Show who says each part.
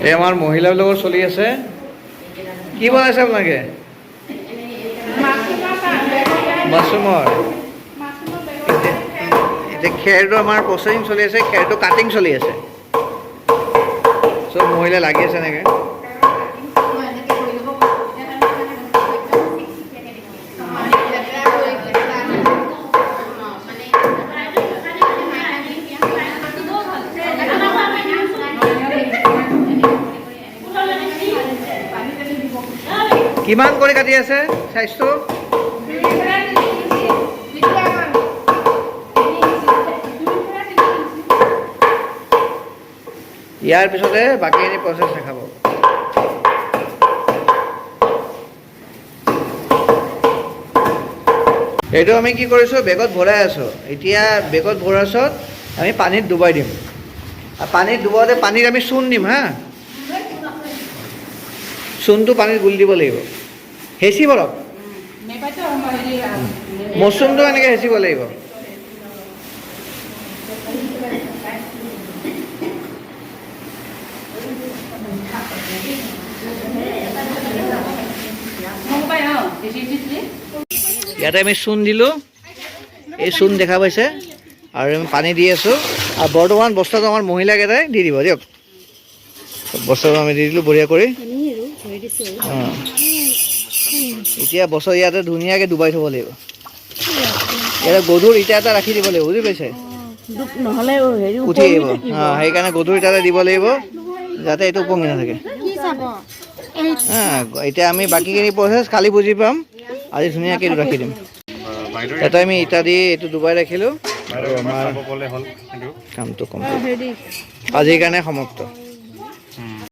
Speaker 1: এই আমাৰ মহিলাৰ লগত চলি আছে। কি বনাইছে আপোনালোকে? মাছৰুমৰ। এতিয়া খেৰটো আমাৰ প্ৰচেছিং চলি আছে, খেৰটো কাটিং চলি আছে। চব মহিলা লাগি আছে এনেকৈ। কিমান কৰি কাটি আছে চাইজটো? ইয়াৰ পিছতে বাকীখিনি প্ৰচেছ দেখাব। এইটো আমি কি কৰিছোঁ, বেগত ভৰাই আছোঁ। এতিয়া বেগত ভৰোৱাৰ পিছত আমি পানীত ডুবাই দিম। আৰু পানীত ডুবাওঁতে পানীত আমি চূণ দিম হা। চূণটো পানীত গুলি দিব লাগিব। হেঁচিব অলপ, মচুৰটো এনেকৈ হেঁচিব লাগিব। ইয়াতে আমি চূণ দিলোঁ, এই চূণ দেখা পাইছে, আৰু আমি পানী দি আছোঁ। আৰু বৰ্তমান বস্তাটো আমাৰ মহিলাকেইটাই দি দিব দিয়ক। বস্তাটো আমি দি দিলোঁ বঢ়িয়া কৰি। অঁ, এতিয়া বছৰ ইয়াতে ধুনীয়াকৈ ডুবাই থ'ব লাগিব। ইয়াতে গধুৰ ইটা এটা ৰাখি দিব লাগিব, বুজি পাইছে?
Speaker 2: নহ'লে
Speaker 1: উঠি আহিব। অঁ, সেইকাৰণে গধুৰ ইটা এটা দিব লাগিব যাতে এইটো উপঙি নাথাকে। এতিয়া আমি বাকীখিনি প্ৰচেছ কালি বুজি পাম। আজি ধুনীয়াকৈ এইটো ৰাখি দিম। এটা আমি ইটা দি এইটো ডুবাই ৰাখিলোঁ আৰু আমাৰ কামটো কমপ্লিট। আজিৰ কাৰণে সমাপ্ত।